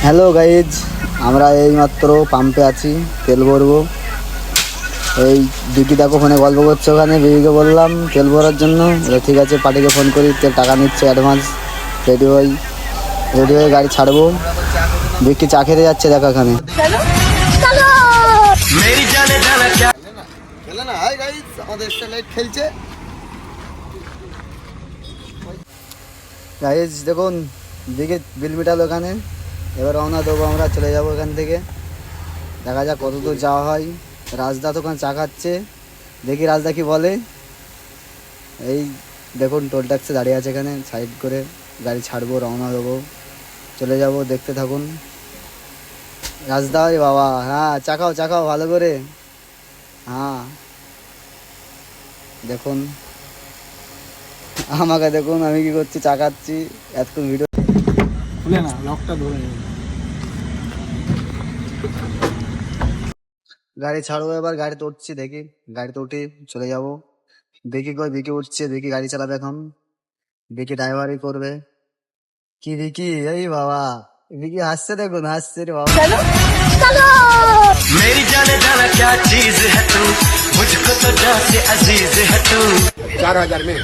Hello guys, আমরা এইমাত্র পাম্পে আছি, তেল ভরবো। এই দিদি দেখো ফোনে গল্প করছে, ওখানে বিবিকে বললাম তেল ভরার জন্য। ঠিক আছে, পার্টিকে ফোন করি, তেল টাকা নিচ্ছে অ্যাডভান্স। রেডি হয়ে গাড়ি ছাড়বো। বিকি চা খেতে যাচ্ছে, দেখো এখানে। খেলছে গাইজ, দেখুন দিকে বিল মিটালো ওখানে। এবার রওনা দেবো, আমরা চলে যাবো এখান থেকে। দেখা যাক কত দূর যাওয়া হয়। রাজদা তো ওখানে চা খাচ্ছে, দেখি রাজদা কি বলে। এই দেখুন টোল ট্যাক্সে দাঁড়িয়ে আছে এখানে, সাইড করে গাড়ি ছাড়বো, রওনা দেবো, চলে যাব। দেখতে থাকুন। রাজদা ওই বাবা, হ্যাঁ চা খাও ভালো করে। হ্যাঁ দেখুন আমাকে দেখুন, আমি কি করছি, চা খাচ্ছি। এতক্ষণ ভিডিও খুলে না, লকটা ধরে নেই। গাড়ি ছাড়বো এবার, গাড়িতে উঠছি, দেখি গাড়িতে উঠি চলে যাব। দেখি কই বিকি উঠছে, দেখি গাড়ি চালাবে এখন। বিকি ড্রাইভারই করবে। কি বিকি, এই বাবা বিকি হাসছে, দেখুন হাসছে রে বাবা। मेरी जाने जाना क्या चीज है तू, मुझको तो जान से अजीज है तू। 4,000 में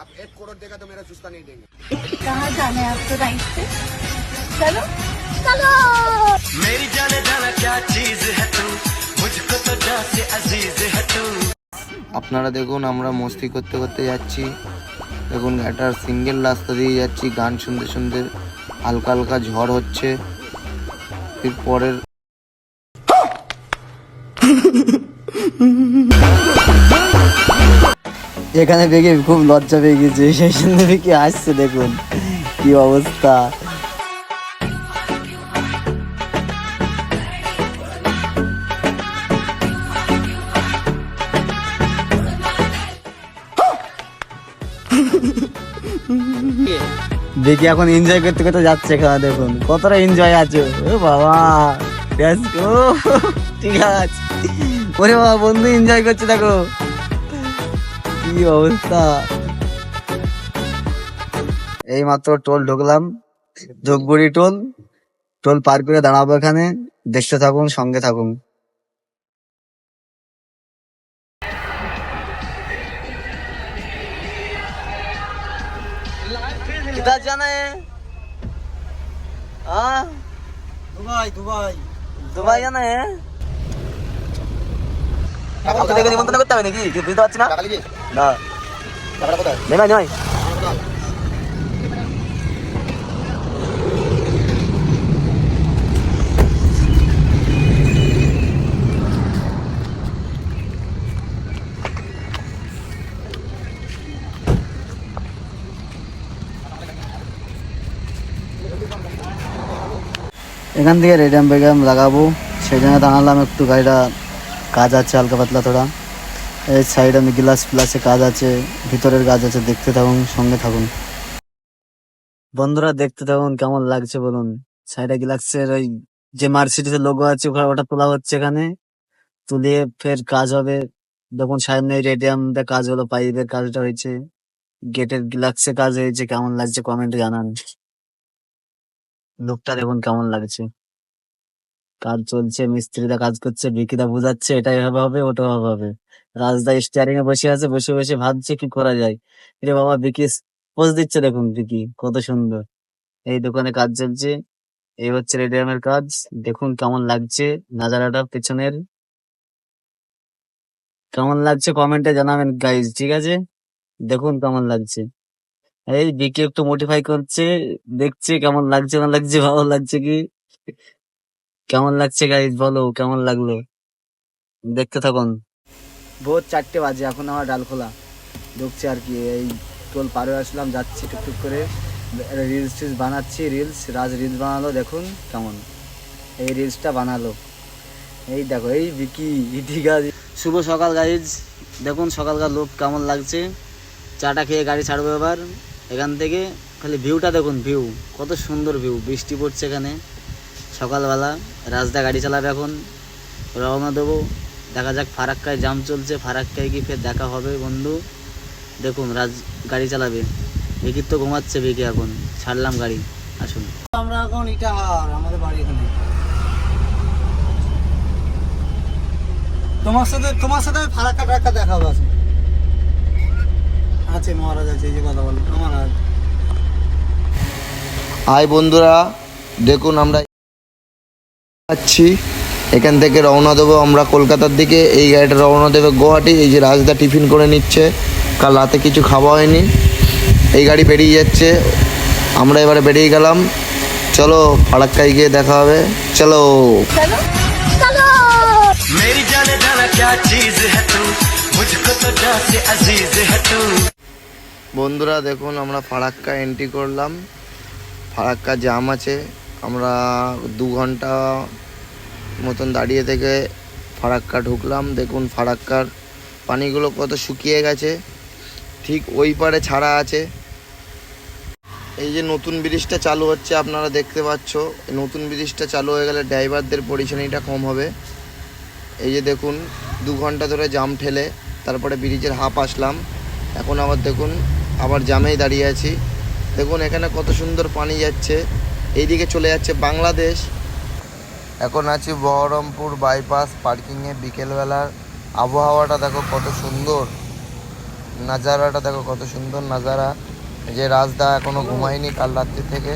आप 1 करोड़ देगा तो मेरा सुस्ता नहीं देंगे। कहाँ जाना है आपको, राइट से चलो चलो। मेरी जाने जाना क्या चीज है तू, मुझको तो जान से अजीज है तू। আপনারা দেখুন, আমরা মস্তি করতে করতে যাচ্ছি। দেখুন একটা সিঙ্গেল রাস্তা দিয়ে যাচ্ছি, গান শুনতে শুনতে। হালকা হালকা ঝড় হচ্ছে। এরপরের এখানে বেগে খুব লজ্জা পেয়ে গেছে, সেই সঙ্গে বেগে আসছে, দেখুন কি অবস্থা। দেখি এখন এনজয় করতে করতে যাচ্ছে এখানে, দেখুন কতটা এনজয় আছে। ও বাবা, ঠিক আছে। ওরে বাবা, বন্ধু এনজয় করছে, দেখো কি অবস্থা। এই মাত্র টোল ঢুকলাম, ধূপগুড়ি টোল। টোল পার করে দাঁড়াবো এখানে, দেখতে থাকুন, সঙ্গে থাকুন। किधर जाना है? हाँ, দুবাই জানা है। দেখে নিমন্ত্রণ করতে হবে নাকি, বুঝতে পারছি না। নেই এখান থেকে রেডিয়াম বেগাম লাগাবো, সেই জন্য দাঁড়ালাম একটু। গাড়িটা কাজ আছে হালকা পাতলা থোড়া। এই সাইড আমি গ্লাস প্লাসে কাজ আছে, ভিতরের কাজ আছে। দেখতে থাকুন, সঙ্গে থাকুন বন্ধুরা, দেখতে থাকুন কেমন লাগছে বলুন। সাইডে গ্লাসের ওই যে মার্সিডিজের লোগো আছে, ওটা তোলা হচ্ছে এখানে। তুলিয়ে ফের কাজ হবে। দেখুন সামনে রেডিয়ামটা কাজ হলো, পাইপের কাজটা হয়েছে, গেটের গ্লাসে কাজ হয়েছে। কেমন লাগছে কমেন্টে জানান। লুকটা দেখুন কেমন লাগছে। কাজ চলছে, মিস্ত্রিরা কাজ করছে, বিকিদা বুঝাচ্ছে এটা এভাবে হবে, ওটা এভাবে হবে। রাজদা স্টিয়ারিং এ বসে আছে, বসে বসে ভাবছে কি করা যায়। রে বাবা, বিকি পোজ দিচ্ছে, দেখুন বিকি কত সুন্দর। এই দোকানে কাজ চলছে, এই হচ্ছে রেডিয়ামের কাজ। দেখুন কেমন লাগছে নাজারাটা পেছনের। কেমন লাগছে কমেন্টে জানাবেন গাইজ, ঠিক আছে। দেখুন কেমন লাগছে। এই বিকি একটু মডিফাই করছে, দেখছে কেমন লাগছে না লাগছে, ভালো লাগছে কি। কেমন লাগছে গাইজ, বলো কেমন লাগলো, দেখতে থাকুন। ভোর 4টে বাজে, এখন আমার ডালখোলা ঢুকছে আর কি। এই টোল পার হয়ে আসলাম, যাচ্ছি টুকটুক করে। রিলস টিলস বানাচ্ছি, রাজ রিলস বানালো, দেখুন কেমন এই রিলসটা বানালো। এই দেখো এই বিকি, ঠিক আছে। শুভ সকাল গাইজ, দেখুন সকালকার লোক কেমন লাগছে। চাটা খেয়ে গাড়ি ছাড়বো এবার এখান থেকে। খালি ভিউটা দেখুন, ভিউ কত সুন্দর ভিউ, বৃষ্টি পড়ছে এখানে সকালবেলা। রাজদা গাড়ি চালাবে এখন, রওনা দেবো। দেখা যাক, ফারাক্কায় জাম চলছে, ফারাক্কায় কি ফের দেখা হবে বন্ধু। দেখুন রাজ গাড়ি চালাবে, ভিকির তো ঘুমাচ্ছে। ভিকি এখন ছাড়লাম গাড়ি। আসুন। আমরা এখন ইটাহার, আমাদের বাড়ি এখানে। তোমার সাথে ফারাক্কা টাক্কা দেখাবো। আছে মহারাজ আছে, এই যে কথা বলো মহারাজ। হাই বন্ধুরা, দেখুন আমরা যাচ্ছি, এখান থেকে রওনা দেবো আমরা কলকাতার দিকে। এই গাড়িটা রওনা দেবে গুয়াহাটি। এই যে রাজদা টিফিন করে নিচ্ছে, কাল রাতে কিছু খাওয়া হয়নি। এই গাড়ি বেরিয়ে যাচ্ছে, আমরা এবারে বেরিয়ে গেলাম। চলো ফারাক্কায় গিয়ে দেখা হবে, চলো। मेरी जाने जाना क्या चीज है तू, मुझको तो जान से अजीज है तू। বন্ধুরা দেখুন আমরা ফারাক্কা এন্ট্রি করলাম। ফারাক্কা জাম আছে, আমরা 2 ঘন্টা মতন দাঁড়িয়ে থেকে ফারাক্কা ঢুকলাম। দেখুন ফারাক্কার পানিগুলো কত শুকিয়ে গেছে, ঠিক ওই পারে ছাড়া আছে। এই যে নতুন ব্রিজটা চালু হচ্ছে আপনারা দেখতে পাচ্ছ, নতুন ব্রিজটা চালু হয়ে গেলে ড্রাইভারদের পরিচালনাটা কম হবে। এই যে দেখুন 2 ঘন্টা ধরে জাম ঠেলে তারপরে ব্রিজের হাফ আসলাম, এখন আবার দেখুন আবার জামেই দাঁড়িয়ে আছি। দেখুন এখানে কত সুন্দর পানি যাচ্ছে, এইদিকে চলে যাচ্ছে বাংলাদেশ। এখন আছি বহরমপুর বাইপাস পার্কিংয়ে। বিকেলবেলার আবহাওয়াটা দেখো কত সুন্দর, নাজারাটা দেখো কত সুন্দর নাজারা। যে রাজদা এখনও ঘুমায়নি কাল রাত্রি থেকে।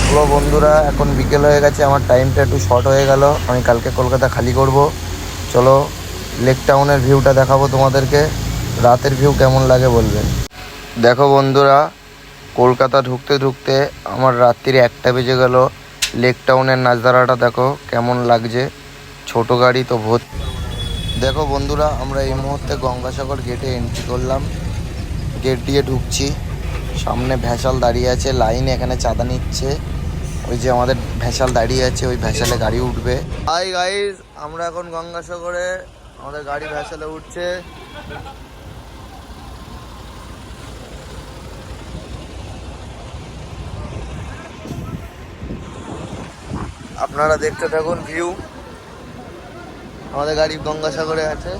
হলো বন্ধুরা, এখন বিকেল হয়ে গেছে, আমার টাইমটা একটু শর্ট হয়ে গেল, আমি কালকে কলকাতা খালি করব। চলো লেক টাউনের ভিউটা দেখাবো তোমাদেরকে, রাতের ভিউ কেমন লাগে বলবেন। দেখো বন্ধুরা, কলকাতা ঢুকতে ঢুকতে আমার রাত্রির 1টা বেজে গেল। লেক টাউনের নাজারাটা দেখো কেমন লাগছে, ছোট গাড়ি তো ভোর। দেখো বন্ধুরা, আমরা এই মুহূর্তে গঙ্গাসাগর গেটে এন্ট্রি করলাম, গেট দিয়ে ঢুকছি। সামনে ভ্যাসাল দাঁড়িয়ে আছে লাইনে, এখানে চাঁদা নিচ্ছে। ওই যে আমাদের ভ্যাসাল দাঁড়িয়ে আছে, ওই ভ্যাসালে গাড়ি উঠবে। হাই গাইস, আমরা এখন গঙ্গাসাগরে, আমাদের গাড়ি ভ্যাসালে উঠছে। আপনারা দেখতে থাকুন ভিউ। আমাদের গাড়ি গঙ্গাসাগরে আছে,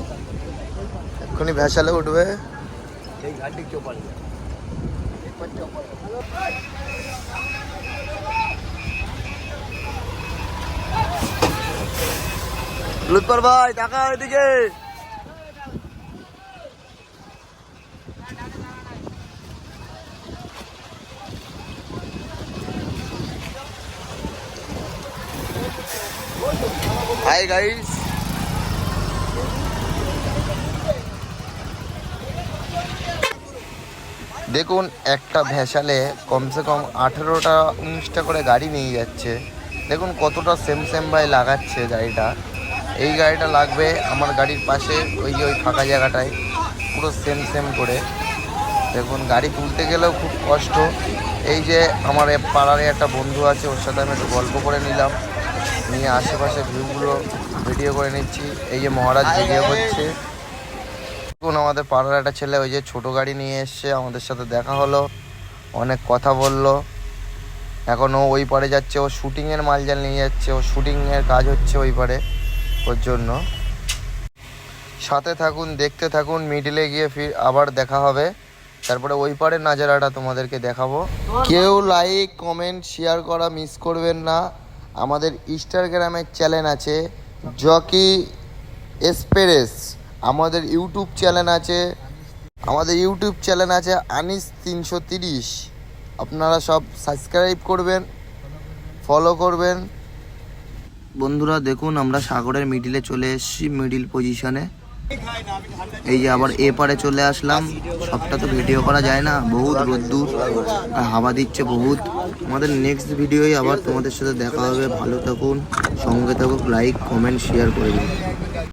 এক্ষুনি ভ্যাসালে উঠবে। এই গাড়ি চোপাল লুৎপর ভাই টাকা ওইদিকে। হাই গাইস, দেখুন একটা ভ্যাসালে কমসে কম 18টা 19টা করে গাড়ি নিয়ে যাচ্ছে। দেখুন কতটা সেম ভাই লাগাচ্ছে গাড়িটা। এই গাড়িটা লাগবে আমার গাড়ির পাশে, ওই যে ওই ফাঁকা জায়গাটায় পুরো সেম করে। দেখুন গাড়ি তুলতে গেলেও খুব কষ্ট। এই যে আমার পাড়ারে একটা বন্ধু আছে, ওর সাথে আমি একটু গল্প করে নিলাম, নিয়ে আশেপাশে ভিউগুলো ভিডিও করে নিচ্ছি। এই যে মহারাজ ভিডিও করছে। দেখুন আমাদের পাড়ার একটা ছেলে ওই যে ছোটো গাড়ি নিয়ে এসছে, আমাদের সাথে দেখা হলো, অনেক কথা বললো। এখন ও ওই পারে যাচ্ছে, ও শুটিংয়ের মালজাল নিয়ে যাচ্ছে, ও শুটিংয়ের কাজ হচ্ছে ওই পারে, ওর জন্য। সাথে থাকুন, দেখতে থাকুন, মিডিলে গিয়ে ফির আবার দেখা হবে, তারপরে ওই পারে নাজারাটা তোমাদেরকে দেখাবো। কেউ লাইক কমেন্ট শেয়ার করা মিস করবেন না। আমাদের ইনস্টাগ্রামের চ্যানেল আছে জকি এক্সপ্রেস, আমাদের ইউটিউব চ্যানেল আছে আনিস 330। আপনারা সব সাবস্ক্রাইব করবেন, ফলো করবেন। বন্ধুরা দেখুন আমরা সাগরের মিডিলে চলে এসেছি, মিডিল পজিশনে। এই যে আবার এপারে চলে আসলাম। সবটা তো ভিডিও করা যায় না, বহুত রোদ্দুর আর হাওয়া দিচ্ছে বহুত। আমাদের নেক্সট ভিডিওই আবার তোমাদের সাথে দেখা হবে। ভালো থাকুন, সঙ্গে থাকুন, লাইক কমেন্ট শেয়ার করে দিন।